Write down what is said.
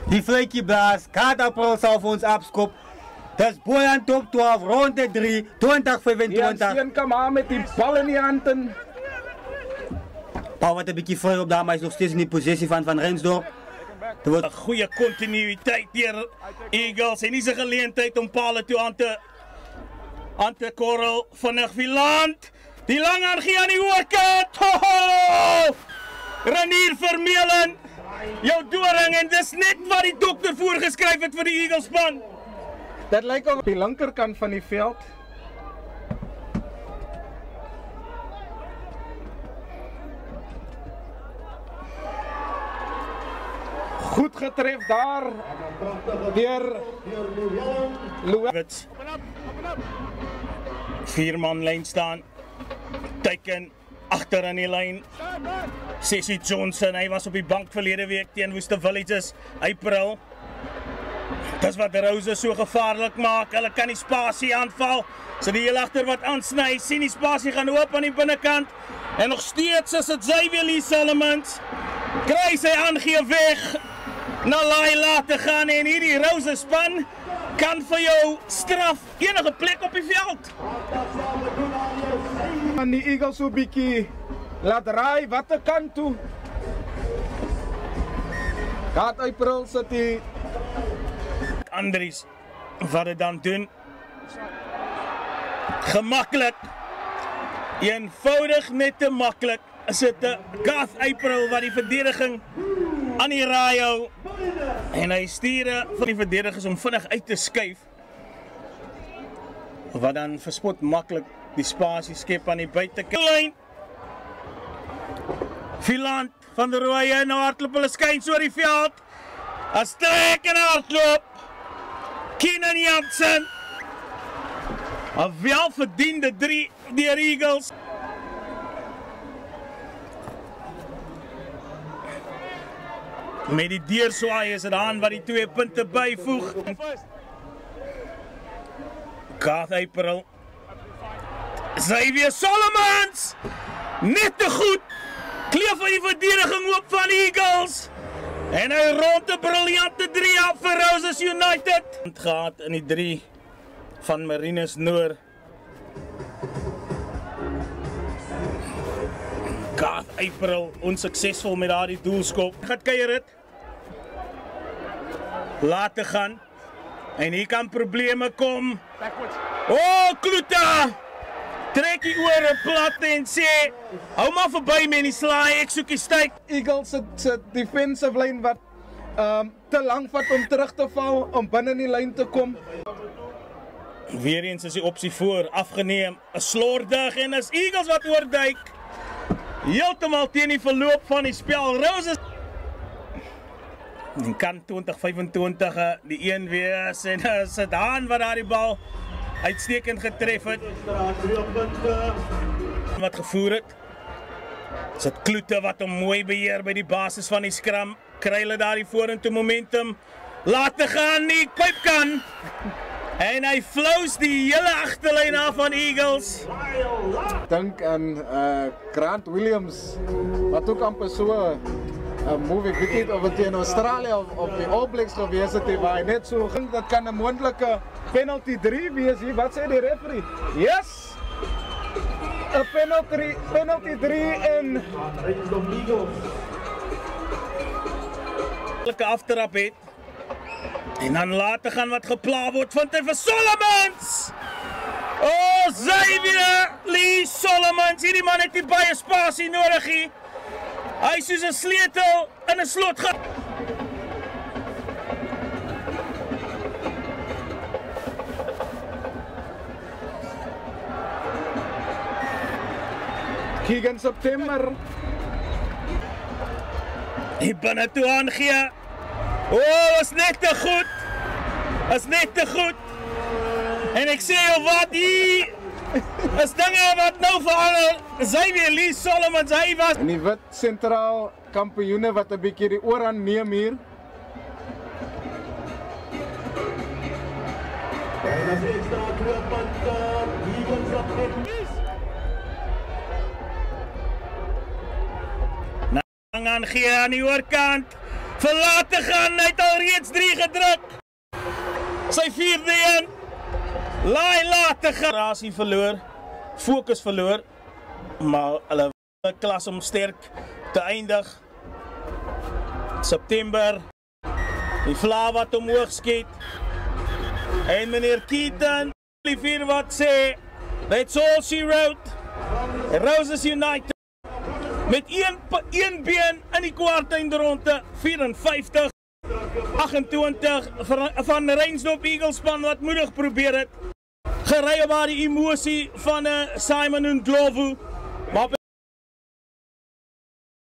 Die Fleikie blaas, Kaataprol zal voor ons afskop. Dat is boy aan top 12, ronde 3, 2025. Die kan maar met die bal in die handen. Paul wat een beetje vrij op daar, maar is nog steeds in die positie van Rensdorp. Er wordt een goede continuïteit hier. Eagles en niet zijn geleentheid om palen toe aan te korrel. Vannig Wieland. Die lang aangie aan die oorkant. Ho! Renier Vermeulen. Jou doring en dis net wat die dokter voorgeskryf het vir die Eagles span. Dat lijkt op die linkerkant van die veld. Goed getref daar deur Louis. 4-man lyn staan. Teiken agter in die lyn. Sessie Johnson, hy was op die bank verlede week teen Woeste Villages. April. Dis wat Rose so gevaarlik maak. Hulle kan die spasie aanval. So die heel agter wat aansny, sien die spasie gaan oop aan die binnekant. En nog steeds is dit Xavier Lee Solomons. Kry sy aangee weg. Na laai laat te gaan en hierdie Rose span kan vir jou straf enige plek op die veld. En die Eagles so bietjie laat raai watter kant toe. Gaat April sit die Andries wat dit dan doen. Gemaklik. Eenvoudig net te maklik. Is dit 'n Garth April wat die verdediging aan die raai hou. En hy stuur van die verdedigers om vinnig uit te skuif. Wat dan verspot maklik die spasie skep aan die buitekant. Wieland van der Rooyen nou hardloop hulle skuins oor die veld. As trek en hardloop. Keenan Jansen. 'n welverdiende 3 deur Eagles. Met die deurswaai is dit aan wat die 2 punte byvoeg. Garth April. Xavier Solomons. Net te goed. Kleef van die verdediging oop van Eagles. En hy rond 'n briljante 3 af vir Roses United. Het gehad in die 3 van Marinus Noor. Garth April onsuksesvol met daardie doelskop. Gaat kuier dit. Laat te gaan. En hier kan probleme kom. Oh, Kloete! Trek die ore plat en sê, hou maar verby met die slaai, ek soek die styk. Eagles se defensive lyn wat te lank vat om terug te val om binne die lyn te kom. Weereens is die opsie voor afgeneem. 'n Slordig en is Eagles wat oorduik. Heeltemal teen die verloop van die spel. Roses en kan 2025 die een wees en is dit Haan wat daardie bal uitstekend getref het. Wat gevoer het. Is dit Kloete wat hom mooi beheer by die basis van die skram. Kry hulle daardie vorentoe momentum. Laat te gaan die pyp kan. En hy flous die hele agterlyn af van Eagles. Dink aan Grant Williams wat ook amper so 'n move ek weet nie of dit in Australië of die All Blacks gewees het waar hy net so ging. Dat kan 'n moontlike penalty 3 wees hier. Wat sê die referee? Yes! 'n penalty 3 en aftrap het. En dan laat te gaan wat gepla word, vind hy vir Solomons! Oh, Xavier Lee Solomons, hierdie man het nie baie spasie nodig nie. Hy is soos 'n sleutel in 'n slot. Keegan September. Hy binne toe aangee. Oh, is net te goed. Is net te goed. En ek sê jou wat, hier is dinge wat nou verander. Xavier Lee Solomons, hy was En die wit sentraal kampioene wat 'n bietjie die oorhand neem hier. Lang aangee aan die oorkant. verlaat te gaan, hy het al reeds 3 gedruk. Sy 4de een, laat te gaan. Rasie verloor, fokus verloor, maar hulle klas om sterk te eindig. September, die vla wat omhoog skiet, en meneer Keaton, die 4 wat sê, that's all she wrote, Roses United, met een been in die kwartfinale 54-28 van Reinsdorp Eaglespan wat moedig probeer het. Gery op haar die emosie van Simon Ndlovu, maar